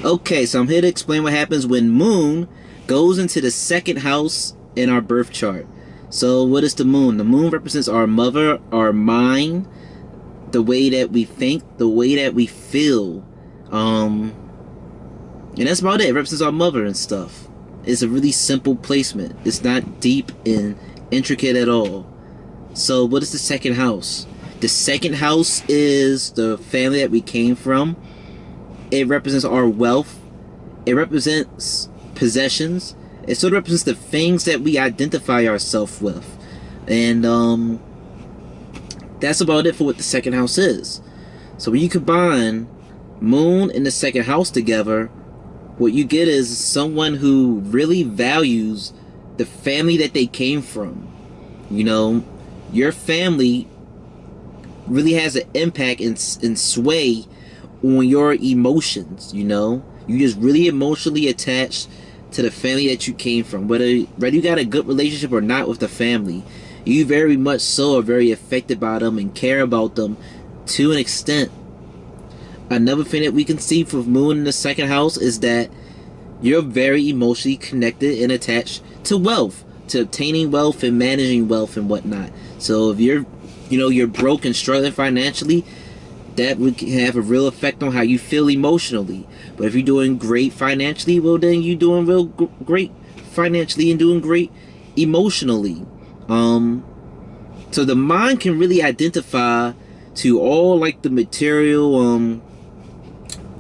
Okay, so I'm here to explain what happens when Moon goes into the second house in our birth chart. So what is the Moon? The Moon represents our mother, our mind, the way that we think, the way that we feel. And that's about it. It represents our mother and stuff. It's a really simple placement. It's not deep and intricate at all. So what is the second house? The second house is the family that we came from. It represents our wealth. It represents possessions. It sort of represents the things that we identify ourselves with. And that's about it for what the second house is. So when you combine Moon and the second house together, what you get is someone who really values the family that they came from. You know, your family really has an impact and sway on your emotions. You know, you just really emotionally attached to the family that you came from, whether you got a good relationship or not with the family. You very much so are very affected by them and care about them to an extent. Another thing that we can see for Moon in the second house is that you're very emotionally connected and attached to wealth, to obtaining wealth and managing wealth and whatnot. So if you're broke and struggling financially, that would have a real effect on how you feel emotionally. But if you're doing great financially, well, then you're doing real great financially and doing great emotionally. So the mind can really identify to all like the material,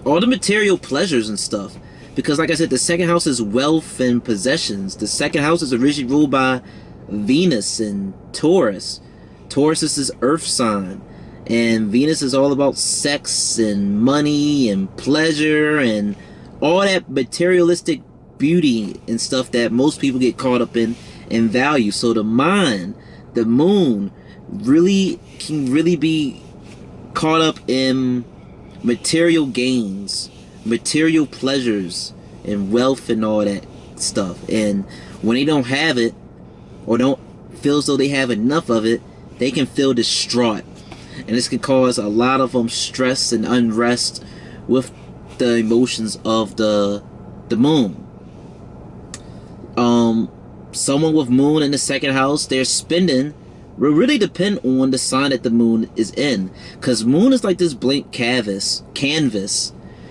all the material pleasures and stuff. Because like I said, the second house is wealth and possessions. The second house is originally ruled by Venus and Taurus. Taurus is his earth sign. And Venus is all about sex and money and pleasure and all that materialistic beauty and stuff that most people get caught up in and value. So the mind, the Moon, can really be caught up in material gains, material pleasures, and wealth and all that stuff. And when they don't have it, or don't feel as though they have enough of it, they can feel distraught. And this can cause a lot of stress and unrest with the emotions of the Moon. Someone with Moon in the second house, their spending will really depend on the sign that the Moon is in. Because Moon is like this blank canvas.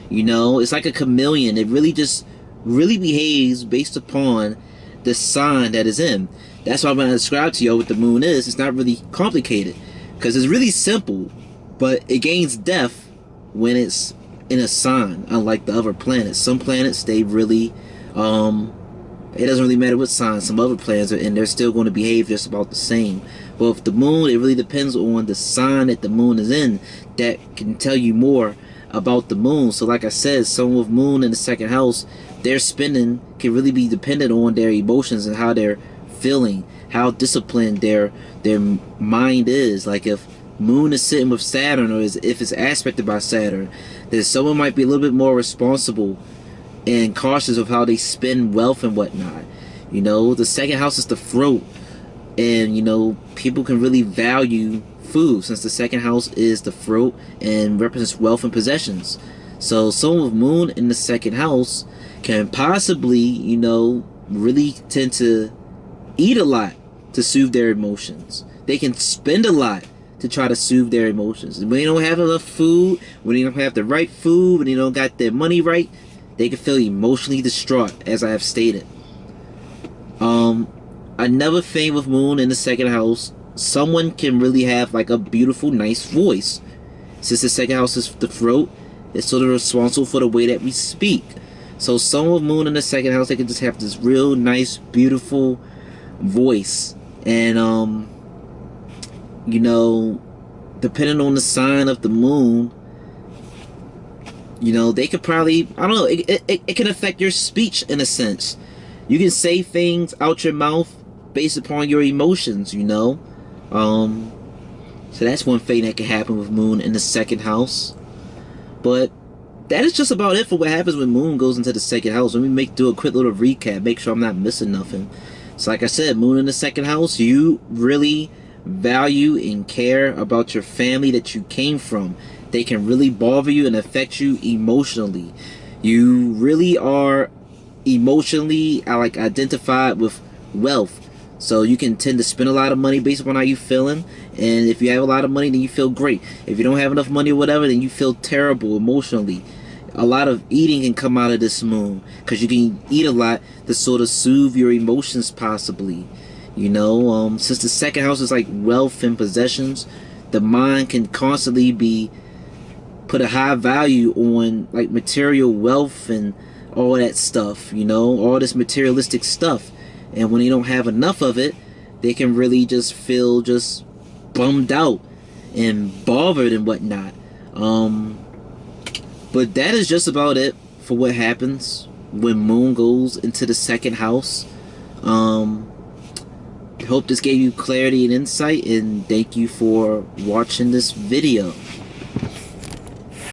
You know, it's like a chameleon. It really behaves based upon the sign that is in. That's why when I describe to you what the Moon is, it's not really complicated. Because it's really simple, but it gains depth when it's in a sign, unlike the other planets. Some planets, they really, it doesn't really matter what sign some other planets are in, they're still going to behave just about the same. But with the Moon, it really depends on the sign that the Moon is in that can tell you more about the Moon. So like I said, someone with Moon in the second house, their spending can really be dependent on their emotions and how they're feeling, how disciplined their mind is. Like if Moon is sitting with Saturn, or if it's aspected by Saturn, then someone might be a little bit more responsible and cautious of how they spend wealth and whatnot. You know, the second house is the throat, and you know, people can really value food since the second house is the throat and represents wealth and possessions. So someone with Moon in the second house can possibly, you know, really tend to eat a lot to soothe their emotions. They can spend a lot to try to soothe their emotions. When they don't have enough food, when they don't have the right food, when they don't got their money right, they can feel emotionally distraught, as I have stated. Another thing with Moon in the second house, someone can really have like a beautiful, nice voice. Since the second house is the throat, it's sort of responsible for the way that we speak. So someone with Moon in the second house, they can just have this real nice, beautiful voice. And you know, depending on the sign of the Moon, you know, they could probably, I don't know, it can affect your speech in a sense. You can say things out your mouth based upon your emotions, you know. So that's one thing that can happen with Moon in the second house. But that is just about it for what happens when Moon goes into the second house. Let me do a quick little recap, make sure I'm not missing nothing. So like I said, Moon in the second house, you really value and care about your family that you came from. They can really bother you and affect you emotionally. You really are emotionally like identified with wealth. So you can tend to spend a lot of money based upon how you feeling. And if you have a lot of money, then you feel great. If you don't have enough money or whatever, then you feel terrible emotionally. A lot of eating can come out of this moon because you can eat a lot to sort of soothe your emotions, possibly. Since the second house is like wealth and possessions, the mind can constantly be put a high value on like material wealth and all that stuff, all this materialistic stuff. And when they don't have enough of it, they can really just feel just bummed out and bothered and whatnot. But that is just about it for what happens when Moon goes into the second house. Hope this gave you clarity and insight, and thank you for watching this video.